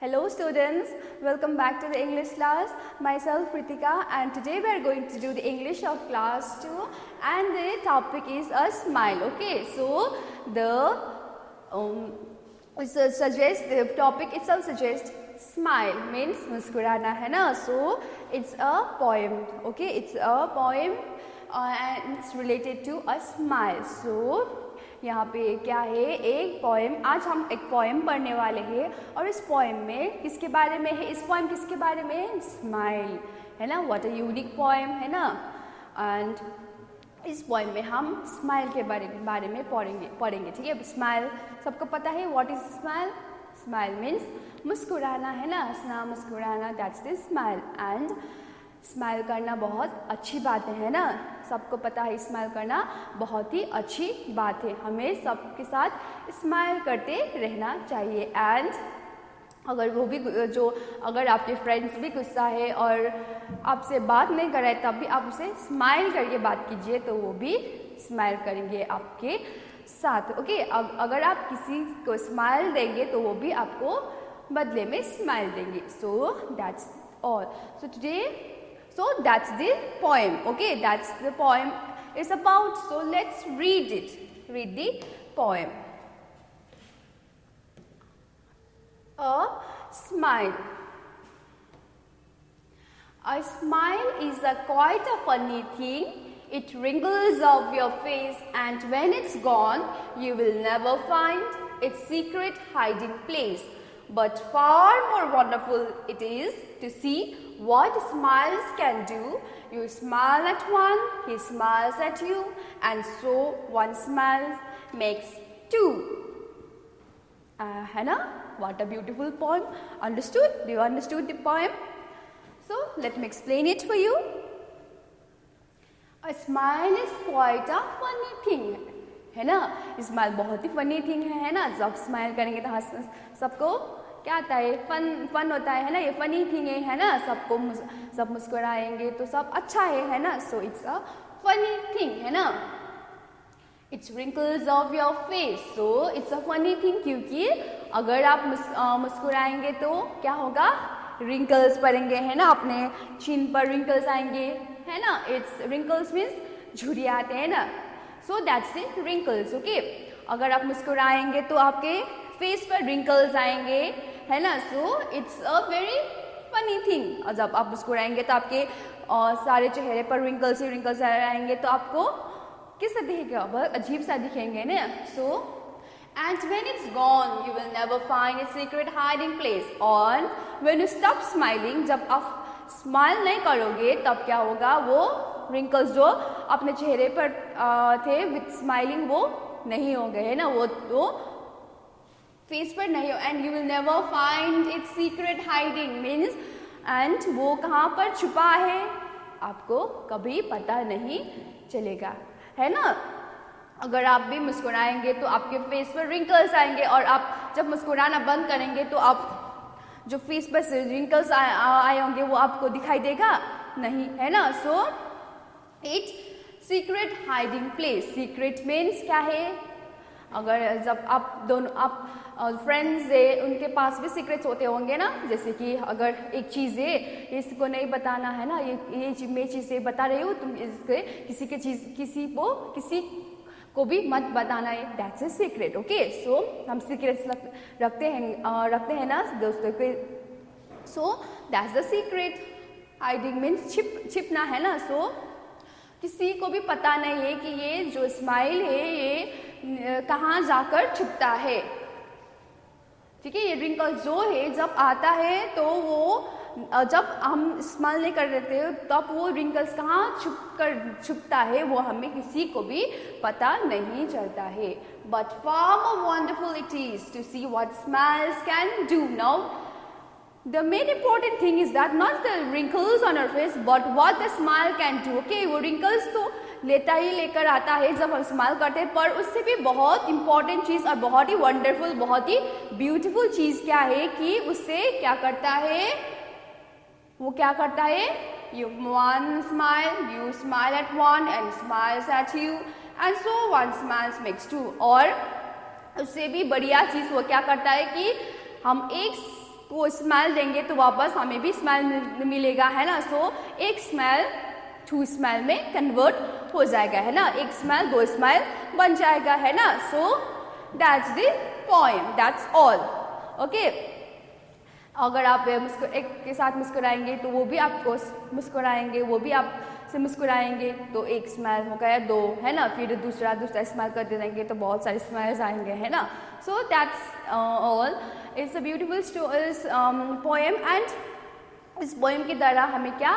Hello students, welcome back to the English class. Myself Pritika, and today we are going to do the English of class 2 and the topic is a smile. Okay, so the topic itself suggests smile means muskurana hai na. So it's a poem. Okay, it's a poem and it's related to a smile. So यहाँ पे क्या है, एक poem, आज हम एक poem पढ़ने वाले हैं और इस पोएम में किसके बारे में है, इस पोएम किसके बारे में है, स्माइल है ना. व्हाट अ यूनिक पोएम है ना. एंड इस पोएम में हम स्माइल के बारे में पढ़ेंगे ठीक है. स्माइल सबको पता है. What is smile? Smile means मुस्कुराना है ना, हंसना, मुस्कुराना, that's the smile. And smile करना बहुत अच्छी बात है ना, सबको पता है स्माइल करना बहुत ही अच्छी बात है. हमें सबके साथ स्माइल करते रहना चाहिए. एंड अगर वो भी अगर आपके फ्रेंड्स भी गुस्सा है और आपसे बात नहीं कर रहे तब भी आप उसे स्माइल करके बात कीजिए तो वो भी स्माइल करेंगे आपके साथ. ओके, अगर आप किसी को स्माइल देंगे तो वो भी आपको बदले में स्माइल देंगे. So that's all. So that's the poem. Okay, that's the poem is about. So let's read it. Read the poem. A smile. A smile is quite a funny thing. It wrinkles off your face, and when it's gone, you will never find its secret hiding place. But far more wonderful it is to see what smiles can do. You smile at one, he smiles at you, and so one smile makes two. Hannah, what a beautiful poem. Understood? Do you understood the poem? So let me explain it for you. A smile is quite a funny thing. है ना, smile बहुत ही funny thing है ना. जब smile करेंगे तो सबको क्या आता है, फन होता है ना. ये फनी थिंग है ना, सब मुस्कुराएंगे तो सब अच्छा है ना. So it's a funny thing है ना. It's wrinkles of your face. So it's a funny thing क्योंकि अगर आप मुस्कुराएंगे तो क्या होगा, रिंकल्स पड़ेंगे है ना, अपने चिन पर रिंकल्स आएंगे है ना. इट्स रिंकल्स मीन्स झुर्रियाँ आते हैं ना. सो दैट्स द रिंकल्स. ओके, अगर आप मुस्कुराएंगे तो आपके फेस पर रिंकल्स आएंगे है ना. So it's a very funny thing. जब आप मुस्कुराएंगे तो आपके सारे चेहरे पर रिंकल्स ही रिंकल्स आएंगे तो आपको कैसा दिखेगा, बहुत अजीब सा दिखेंगे ना. So and when it's gone you will never find its secret hiding place. और व्हेन यू स्टॉप स्माइलिंग, जब आप स्माइल नहीं करोगे तब क्या होगा, वो रिंकल्स जो अपने चेहरे पर थे विथ स्माइलिंग वो नहीं होंगे है ना, वो फेस पर नहीं हो. And you will never find its secret hiding means, and वो कहाँ पर छुपा है आपको कभी पता नहीं चलेगा है ना. अगर आप भी मुस्कुराएंगे तो आपके फेस पर रिंकल्स आएंगे और आप जब मुस्कुराना बंद करेंगे तो आप जो फेस पर रिंकल्स आए होंगे वो आपको दिखाई देगा नहीं है ना. So it secret hiding place. Secret means क्या है, अगर जब आप फ्रेंड्स है उनके पास भी सीक्रेट्स होते होंगे ना. जैसे कि अगर एक चीज़ है इसको नहीं बताना है ना, ये मैं चीज़ें बता रही हूँ, तुम इसके किसी को भी मत बताना है. That's a secret. Okay, so हम सीक्रेट्स रखते हैं ना दोस्तों के. So that's the secret. Hiding means छिपना है ना. सो किसी को भी पता नहीं है कि ये जो स्माइल है ये कहाँ जाकर छुपता है. ठीक है, ये रिंकल जो है जब आता है तो वो जब हम स्माइल नहीं कर देते तब वो रिंकल्स कहाँ छुपता है वो हमें किसी को भी पता नहीं चलता है. But far more wonderful it is to see what smiles can do. Now the main important thing is that not the wrinkles on our face but what the smile can do. Okay, वो wrinkles तो लेकर आता है जब हम smile करते हैं, पर उससे भी बहुत इंपॉर्टेंट चीज़ और बहुत ही वंडरफुल, बहुत ही ब्यूटीफुल चीज़ क्या है कि उससे क्या करता है, वो क्या करता है, you one smile, you smile at one and smiles at you and so one smiles makes two. और उससे भी बढ़िया चीज़ वो क्या करता है कि हम को स्माइल देंगे तो वापस हमें भी स्माइल मिलेगा, है ना। सो एक स्माइल 2 स्माइल में कन्वर्ट हो जाएगा, है ना। एक स्माइल 2 स्माइल बन जाएगा, है ना। सो that's the poem, that's all. Okay, अगर आप एक के साथ मुस्कुराएंगे तो वो भी आपको मुस्कुराएंगे, वो भी आप से मुस्कुराएंगे, तो एक स्माइल हो गया 2, है ना। फिर दूसरा स्माइल करते रहेंगे तो बहुत सारे स्माइल्स आएंगे, है ना। So that's all. It's a beautiful poem and इस पोएम के द्वारा हमें क्या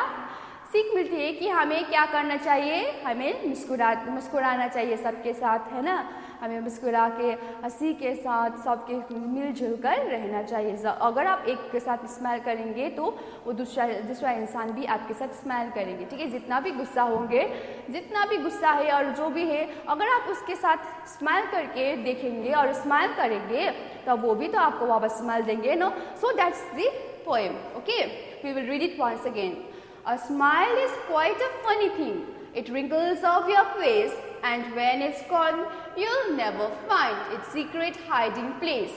सीख मिलती है कि हमें क्या करना चाहिए, हमें मुस्कुराना चाहिए सबके साथ, है ना। हमें मुस्कुरा के हंसी के साथ सबके मिलजुल कर रहना चाहिए। अगर आप एक के साथ स्माइल करेंगे तो वो दूसरा इंसान भी आपके साथ स्माइल करेंगे, ठीक है। जितना भी गुस्सा है और जो भी है, अगर आप उसके साथ स्माइल करके देखेंगे और स्माइल करेंगे तो वो भी तो आपको वापस स्माइल देंगे, no. So that's the poem. Okay, we will read it once again. A smile is quite a funny thing. It wrinkles off your face, and when it's gone, you'll never find its secret hiding place.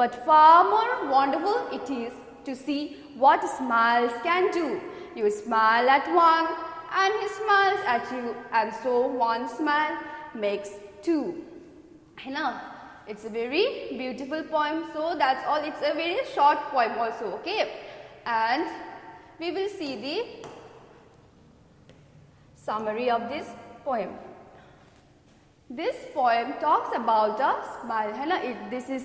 But far more wonderful it is to see what smiles can do. You smile at one, and he smiles at you, and so one smile makes 2. है ना? It's a very beautiful poem. So that's all. It's a very short poem also. Okay, and we will see the summary of this poem. This poem talks about a smile, है ना. This is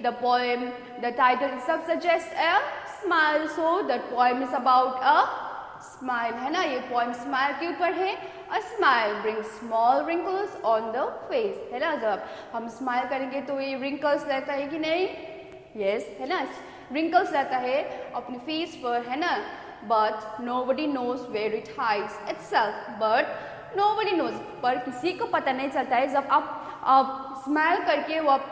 the poem, the title itself suggests a smile, so the poem is about a smile, है ना. ये poem smile के ऊपर है. A smile brings small wrinkles on the face, है ना. जब हम smile करेंगे तो ये wrinkles रहता है कि नहीं? Yes, है ना. wrinkles रहता है अपने face पर, है ना. But nobody knows where it hides itself. But nobody knows. पर किसी को पता नहीं चलता है. जब आप स्माइल करके वो आप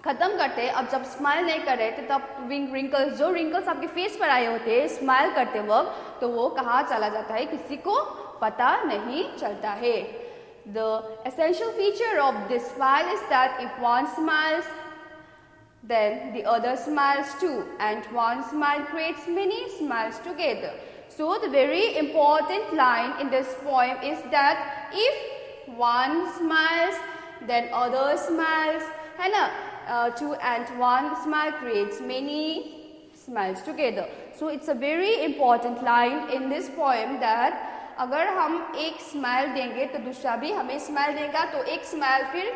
खत्म करते हैं, अब जब स्माइल नहीं कर रहे थे तब रिंकल्स आपके फेस पर आए होते हैं स्माइल करते वक्त, तो वो कहाँ चला जाता है किसी को पता नहीं चलता है. The essential feature of this smile is that if one smiles, then the other smiles too, and one smile creates many smiles together. So the very important line in this poem is that if one smiles, then other smiles, है ना, too, and one smile creates many smiles together. So it's a very important line in this poem that अगर हम एक smile देंगे तो दूसरा भी हमें स्माइल देगा, तो एक स्माइल फिर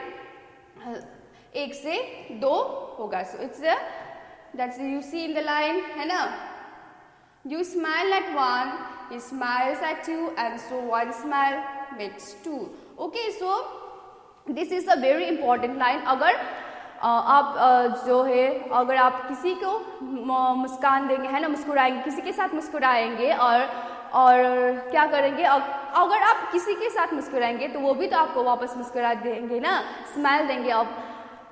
1 से 2 होगा. So it's that's you see in the line, है ना. You smile at one, he smiles at you, and so one smile makes 2. Okay, so this is a very important line. अगर आप जो है अगर आप किसी को मुस्कान देंगे, है ना, मुस्कुराएंगे, किसी के साथ मुस्कुराएंगे और क्या करेंगे, अगर आप किसी के साथ मुस्कुराएंगे तो वो भी तो आपको वापस मुस्कुरा देंगे ना, स्माइल देंगे. अब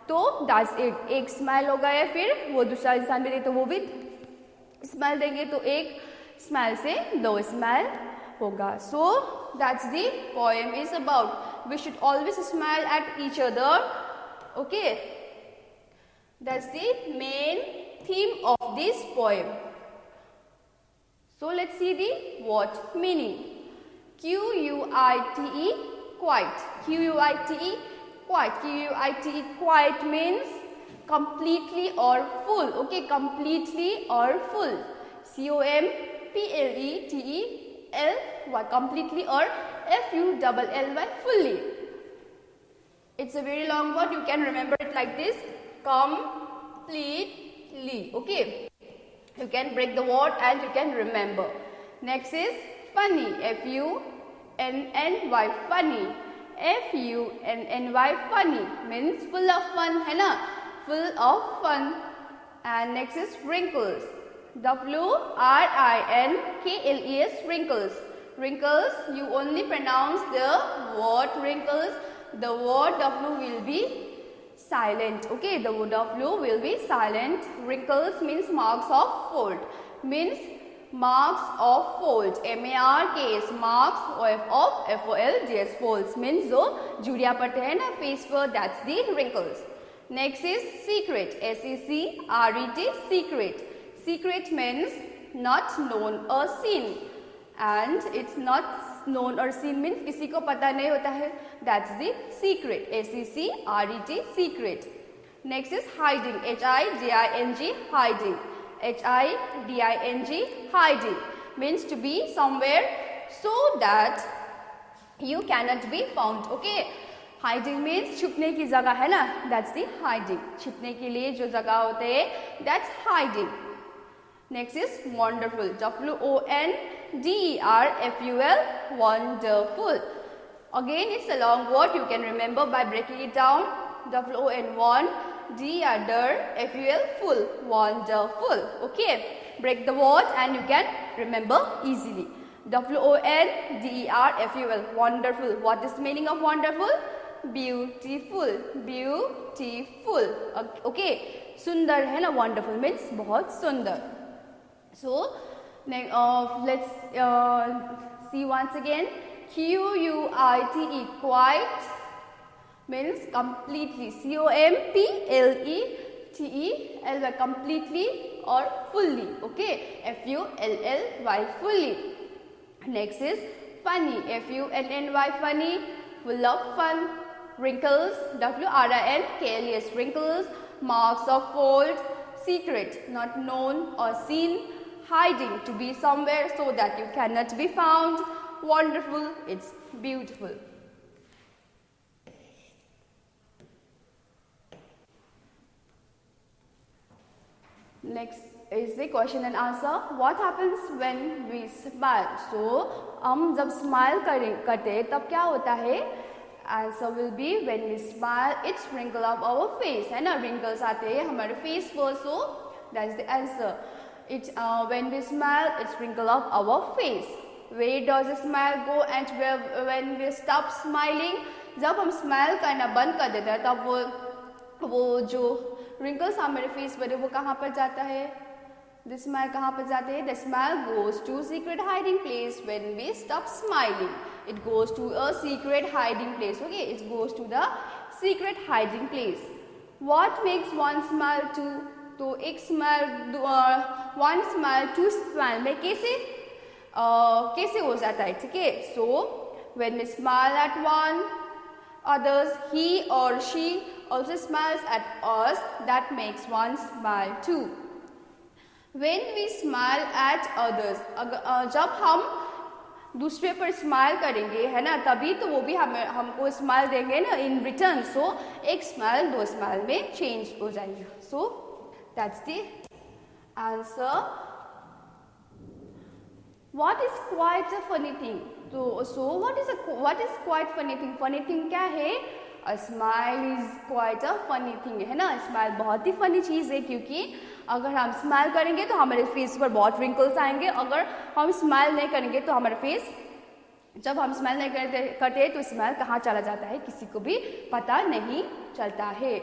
तो दैट्स इट. एक स्माइल हो गया, फिर वो दूसरा इंसान भी दे तो वो भी स्माइल देंगे, तो एक स्माइल से 2 स्माइल होगा. So that's the poem is about. We should always smile at each other. Okay, that's the main theme of this poem. So let's see the word meaning. Q-U-I-T-E, quite. Q-U-I-T-E, quite. Q-U-I-T-E, quite means completely or full. Okay, completely or full. C-O-M-P-L-E-T-E-L-Y, completely, or F-U-L-L-Y, fully. It's a very long word. You can remember it like this. Completely. Okay. You can break the word and you can remember. Next is funny. F-U-N-N-Y, funny. F-U-N-N-Y, funny means full of fun, है ना, full of fun. And next is wrinkles. W-R-I-N-K-L-E-S, wrinkles. Wrinkles, you only pronounce the word wrinkles. The word W will be silent. Okay, the word W will be silent. Wrinkles means marks of fold. Means marks of fold. M-A-R-K-S, marks of F-O-L-D-S, folds means जो जुड़िया पड़ते हैं ना face पर, that's the wrinkles. Next is secret. S-E-C-R-E-T, secret. Secret means not known or seen, and it's not known or seen means किसी को पता नहीं होता है. That's the secret. S-E-C-R-E-T, secret. Next is hiding. H-I-D-I-N-G, hiding. H-I-D-I-N-G, hiding means to be somewhere so that you cannot be found. Okay. Hiding means छुपने की जगह है ना. That's the hiding. छुपने के लिए जो जगह होते हैं, that's hiding. Next is wonderful. W-O-N-D-E-R-F-U-L, wonderful. Again, it's a long word. You can remember by breaking it down. W-O-N-1, D-E-R, F-U-L, full, wonderful. Okay, break the word and you can remember easily. W-O-N-D-E-R-F-U-L, wonderful. What is the meaning of wonderful? Beautiful, beautiful. Okay, सुंदर है ना. Wonderful means बहुत सुंदर. So let's see once again. Q-U-I-T-E, quite means completely. C-O-M-P-L-E-T-E-L-Y, completely or fully. Okay, F-U-L-L-Y, fully. Next is funny. F-U-N-N-Y, funny, full of fun. Wrinkles, W-R-I-N-K-L-E-S, wrinkles, marks of fold. Secret, not known or seen. Hiding, to be somewhere so that you cannot be found. Wonderful, it's beautiful. Next is the question and answer. What happens when we smile? So हम जब smile करते तब क्या होता है? Answer will be when we smile, it's wrinkle up our face, है ना. Wrinkles आते हैं हमारे face पर, so that's the answer. It's when we smile, it's wrinkle up our face. Where does the smile go and when we stop smiling? जब हम smile करना बंद कर देते हैं तब वो जो wrinkles हमारे face पर है वो कहाँ पर जाता है? The smile कहाँ पर जाते हैं? The smile goes to secret hiding place when we stop smiling. It goes to a secret hiding place. Okay, it goes to the secret hiding place. What makes one smile two? तो एक smile, one smile, two smile में कैसे हो जाता है? ठीक है. So when we smile at one, others, he or she also smiles at us. That makes one smile too. When we smile at others, जब हम दूसरे पर स्माइल करेंगे है ना, तभी तो वो भी हमको स्माइल देंगे ना इन रिटर्न. सो एक स्माइल दो स्माइल में चेंज हो जाएगी. So that's the answer. What is quite a funny thing? तो so what is quite funny thing? Funny thing क्या है? A smile is quite a funny thing, है ना. स्माइल बहुत ही फनी चीज़ है, क्योंकि अगर हम स्माइल करेंगे तो हमारे फेस पर बहुत रिंकल्स आएंगे. अगर हम स्माइल नहीं करेंगे तो हमारा फेस, जब हम स्माइल नहीं करते तो स्माइल कहाँ चला जाता है किसी को भी पता नहीं चलता है.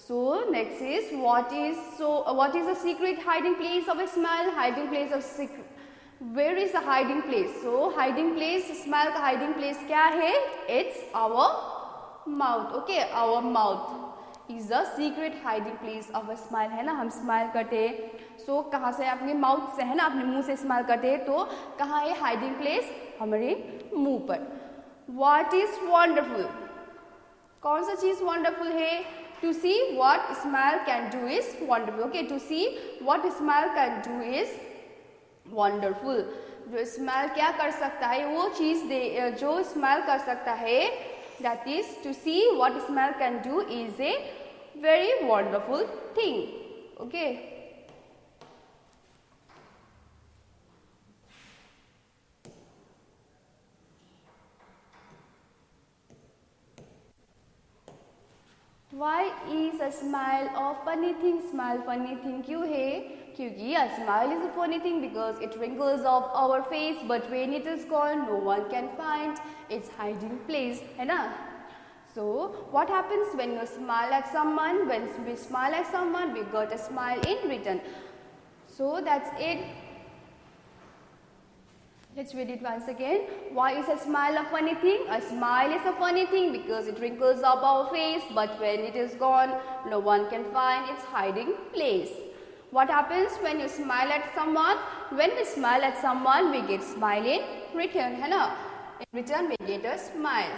So next is what is the secret hiding place of a smile? Hiding place of secret, where is the hiding place? So hiding place, smile का हाइडिंग प्लेस क्या है? It's our mouth. Okay, our mouth is the secret hiding place of a smile, है ना. हम smile करते हैं, सो कहाँ से? अपने माउथ से, है ना, अपने मुंह से स्माइल करते हैं. तो कहाँ है हाइडिंग प्लेस? हमारे मुंह पर. What is wonderful? कौन सा चीज़ वंडरफुल है? To see what smile can do is wonderful. Okay, to see what smile can do is wonderful. जो स्माइल क्या कर सकता है, वो चीज़ जो स्माइल कर सकता है, that is to see what smile can do is a very wonderful thing. Okay. Why is a smile a funny thing? Smile funny thing क्यों है? क्योंकि a smile is a funny thing because it wrinkles off our face, but when it is gone, no one can find its hiding place, है ना. So what happens when you smile at someone? When we smile at someone, we got a smile in return. So that's it. Let's read it once again. Why is a smile a funny thing? A smile is a funny thing because it wrinkles up our face, but when it is gone, no one can find its hiding place. What happens when you smile at someone? When we smile at someone, we get smile in return, है ना? In return, we get a smile.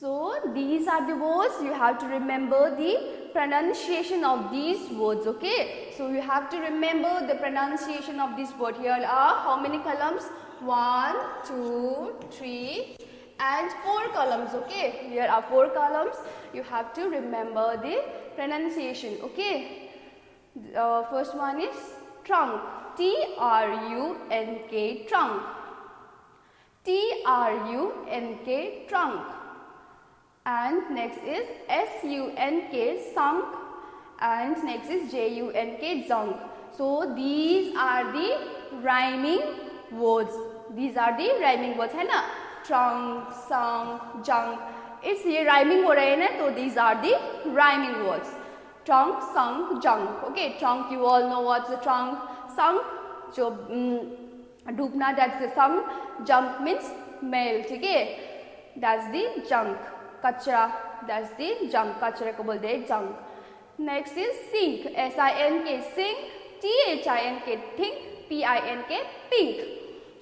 So these are the words. You have to remember the pronunciation of these words, okay? So you have to remember the pronunciation of this word. Here are how many columns? 1, 2, 3 and 4 columns, okay? Here are 4 columns. You have to remember the pronunciation, okay? First one is trunk. T-R-U-N-K, trunk. T-R-U-N-K, trunk. And next is S-U-N-K, sunk. And next is J-U-N-K, junk. So these are the rhyming words. These are the rhyming words, है ना? Trunk, sunk, junk. It's ये rhyming हो रहे हैं ना, तो these are the rhyming words. Trunk, sunk, junk. Okay, trunk, you all know what's the trunk. Sunk, जो डूबना, that's the sunk. Junk means मेल, ठीक है? That's the junk. कचरा, that's the junk. कचरे को बोलते हैं junk. Next is sink. S-I-N-K, sink. T-H-I-N-K, think. P-I-N-K, pink.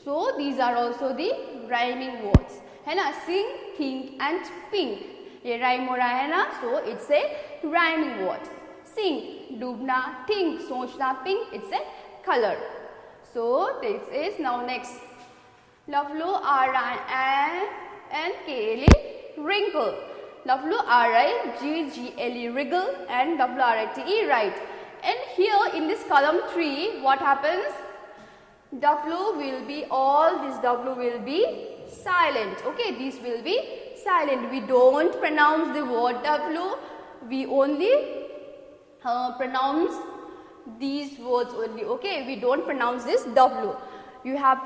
So these are also the rhyming words, है ना? Sink, think and pink. ये rhyme हो रहा है ना? So it's a rhyming word. Sink, Dumna. Think, सोचना. Pink, it's a color. So this is now next. W-R-I-N-K-L-E, wrinkle. W-R-I-G-G-L-E, wriggle, and W-R-I-T-E, write. And here in this column 3, what happens? W will be, all this W will be silent. Okay, these will be silent. We don't pronounce the word W. We only pronounce these words only. Okay, we don't pronounce this W. You have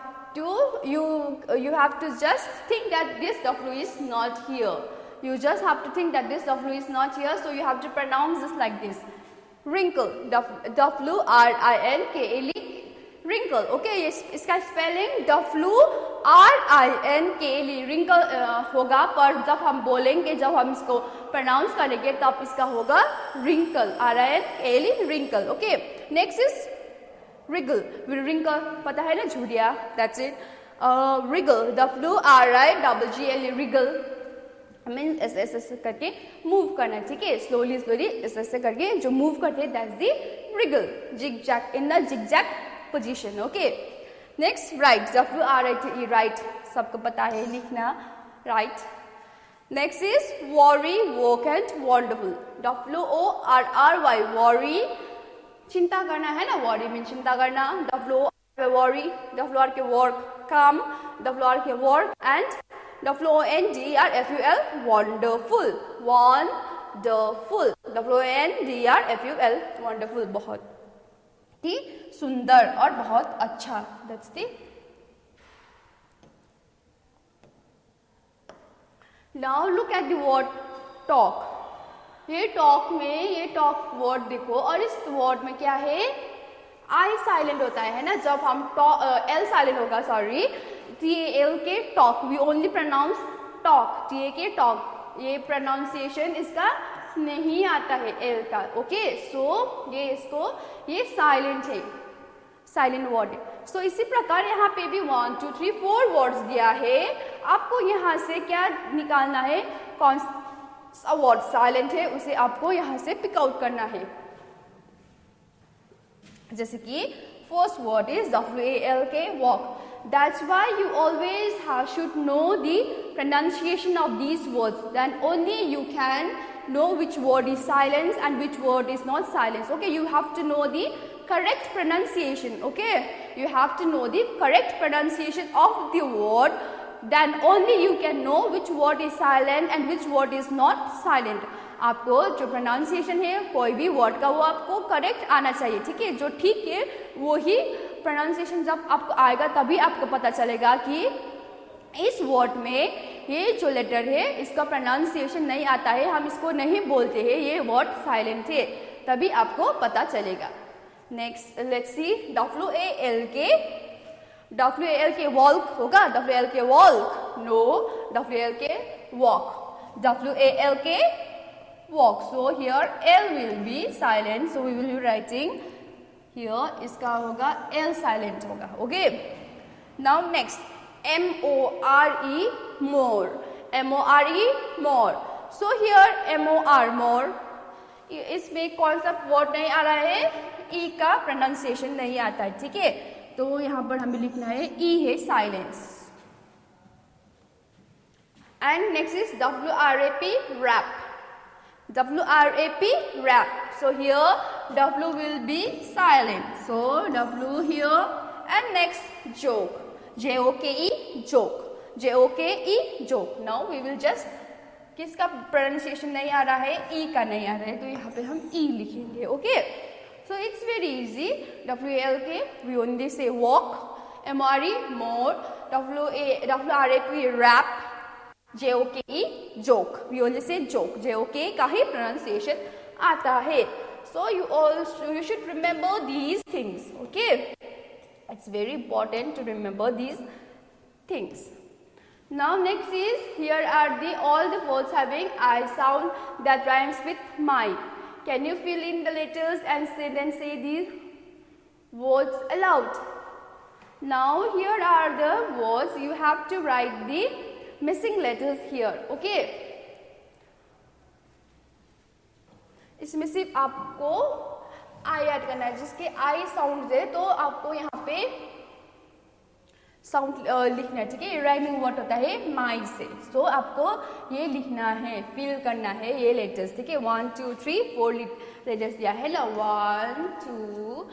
to just think that this W is not here. You just have to think that this W is not here. So you have to pronounce this like this. Wrinkle. W-R-I-N-K-L-E. Wrinkle. Okay, इसका spelling W-R-I-N-K-L-E. wrinkle होगा, पर जब हम बोलेंगे, जब हम इसको pronounce करेंगे, तब इसका होगा wrinkle. R-I-N-K-L-E, wrinkle. Okay, next is wriggle. wrinkle पता है ना, झुरिया. That's it. Wriggle. W-R-I-G-G-L-E, wriggle. Means ऐसे करके मूव करना, ठीक है? स्लोली ऐसे करके जो मूव करते हैं, that's the wriggle. Zigzag, in the zigzag position. Okay. Next, write. W-R-I-T-E, write. सबको पता है लिखना, write. Next is worry, work and wonderful. W-O-R-R-Y, worry. चिंता करना है ना, worry means चिंता करना. W-O-R-Y, worry. W-R के work, come. W-R के work and W-O-N-D-E-R-F-U-L, wonderful. Wonderful. W-O-N-D-E-R-F-U-L, wonderful. बहुत ही सुंदर और बहुत अच्छा. That's the. Now look at the word talk. ये talk में ये talk word देखो, और इस word में क्या है? I silent होता है ना? जब हम L silent होगा, sorry. T-A-L के talk, we only pronounce talk. T-A के talk, ये pronunciation इसका नहीं आता है L का. Okay, so ये silent है, silent word है. So इसी प्रकार यहाँ पे भी 1, 2, 3, 4 words दिया है. आपको यहाँ से क्या निकालना है? कौन सा word silent है, उसे आपको यहाँ से pick out करना है. जैसे कि first word is W-A-L-K, walk. That's why you always should know the pronunciation of these words. Then only you can know which word is silent and which word is not silent. Okay, you have to know the correct pronunciation. Okay, you have to know the correct pronunciation of the word. Then only you can know which word is silent and which word is not silent. आपको जो pronunciation है कोई भी word का, वो आपको correct आना चाहिए, ठीक है? जो ठीक है वो ही pronunciation जब आपको आएगा, तभी आपको पता चलेगा कि इस word में ये जो letter है इसका pronunciation नहीं आता है, हम इसको नहीं बोलते हैं, ये word silent है, तभी आपको पता चलेगा. Next, let's see W-A-L-K, WALK walk होगा, WALK walk, no, WALK walk, WALK walk. So here L will be silent, so we will be writing here, इसका होगा L silent होगा. Okay. Now next MORE more, MORE more. So here MOR more, इसमें कौन सा word नहीं आ रहा है, ई का प्रोनाउंसिएशन नहीं आता है, ठीक है. तो यहाँ पर हमें लिखना है ई है silence. And next is WRAP wrap, WRAP wrap. So here W will be silent, so W here. And next joke, JOKE joke, JOKE joke. Now we will just, किसका प्रोनाउंसिएशन नहीं आ रहा है, ई का नहीं आ रहा है, तो यहाँ पे हम ई लिखेंगे. Okay, so it's very easy. WALK we only say walk, MORE more, WRAP wrap, JOKE joke we only say joke. JOK का ही प्रोनाउंसिएशन आता है. So you should remember these things. Okay, it's very important to remember these things. Now next is, here are all the words having I sound that rhymes with my. Can you fill in the letters and say these words aloud? Now here are the words, you have to write the missing letters here. Okay, इसमें सिर्फ आपको I add करना है, जिसके I sound है तो आपको यहाँ पे साउंड लिखना है, ठीक है. राइमिंग वर्ड होता है माई से, तो आपको ये लिखना है, फिल करना है ये लेटर्स, ठीक है. 1 2 3 4 लेटर्स दिया है ना, 1 2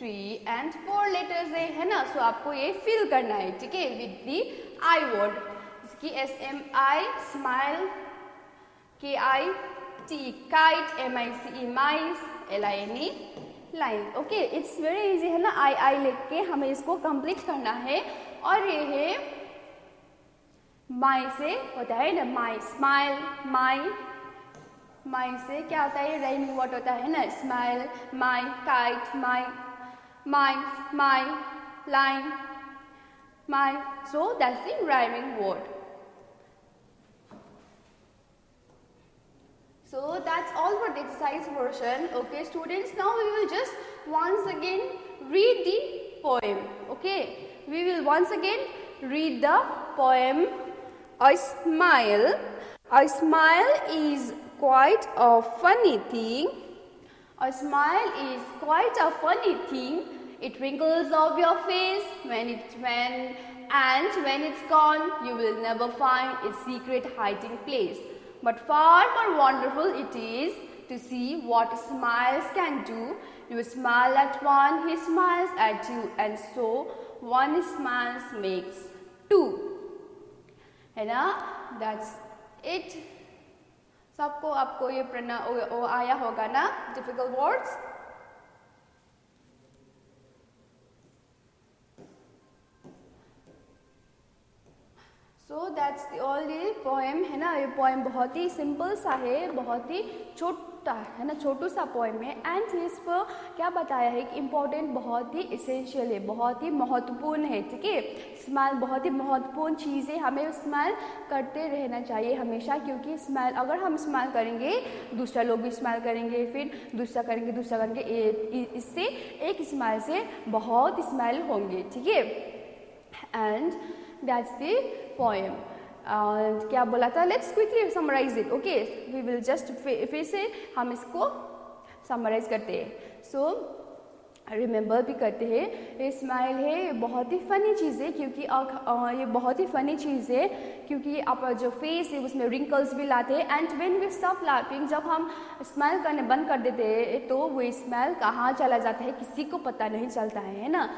3 एंड 4 लेटर्स है ना. सो आपको ये फिल करना है, ठीक है, विद दी आई वर्ड, इसकी SMI smile, KIT kite, MICE mice, LINE line. Okay, it's very easy है ना. आई लेके हमें इसको कंप्लीट करना है. और ये है माई से होता है ना, माई स्माइल, माई से क्या होता है, राइमिंग वर्ड होता है ना, smile, my, kite, my, line, my. So that's the rhyming word. So that's all for the exercise portion. Okay students, now we will just once again read the poem. Okay, we will once again read the poem. A smile is quite a funny thing. A smile is quite a funny thing. It wrinkles off your face when it's gone, you will never find its secret hiding place. But far more wonderful it is to see what smiles can do. You smile at one, he smiles at you, and so one smile makes two. है ना? That's it. सबको आपको ये आया होगा ना difficult words. So that's the only poem है ना. ये poem बहुत ही सिंपल सा है, बहुत ही छोटा है ना, छोटू सा poem है. एंड इस पर क्या बताया है कि इम्पोर्टेंट, बहुत ही इसेंशियल है, बहुत ही महत्वपूर्ण है, ठीक है. स्माइल बहुत ही महत्वपूर्ण चीज़ है, हमें स्माइल करते रहना चाहिए हमेशा, क्योंकि स्माइल अगर हम स्माइल करेंगे दूसरा लोग भी स्माइल करेंगे, फिर दूसरा करेंगे, इससे एक स्माइल से बहुत स्माइल होंगे, ठीक है. And that's the poem. क्या बोला था, let's quickly summarise it. Okay, we will just फिर से हम इसको समराइज करते हैं. सो रिमेंबर भी करते हैं. ये स्माइल है, ये बहुत ही फ़नी चीज़ है, क्योंकि ये बहुत ही फ़नी चीज़ है, क्योंकि आप जो फेस है उसमें रिंकल्स भी लाते हैं. And when we stop laughing, जब हम स्माइल करने बंद कर देते हैं तो वो स्माइल कहाँ चला जाता है किसी को पता नहीं चलता है ना.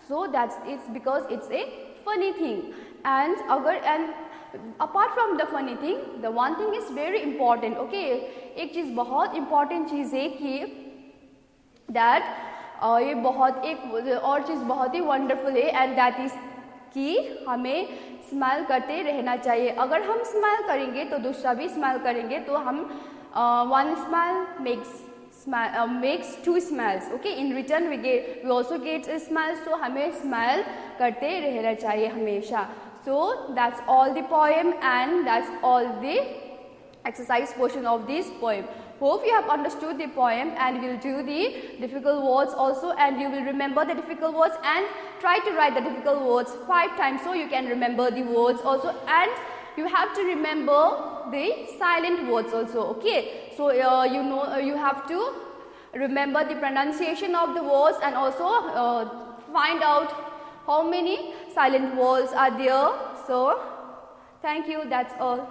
So that's it's because it's a funny thing. And apart from the funny thing, the one thing is very important. Okay, एक चीज़ बहुत important चीज़ है कि that ये बहुत एक और चीज़ बहुत ही wonderful है, and that is कि हमें स्माइल करते रहना चाहिए. अगर हम स्माइल करेंगे तो दूसरा भी स्माइल करेंगे, तो हम one smile makes makes two smiles. Okay, in return we also get a smile. So हमें smile करते रहना चाहिए हमेशा. So that's all the poem and that's all the exercise portion of this poem. Hope you have understood the poem and will do the difficult words also, and you will remember the difficult words and try to write the difficult words 5 times so you can remember the words also, and you have to remember the silent words also. Okay, so you have to remember the pronunciation of the words and also find out how many silent words are there. So thank you, that's all.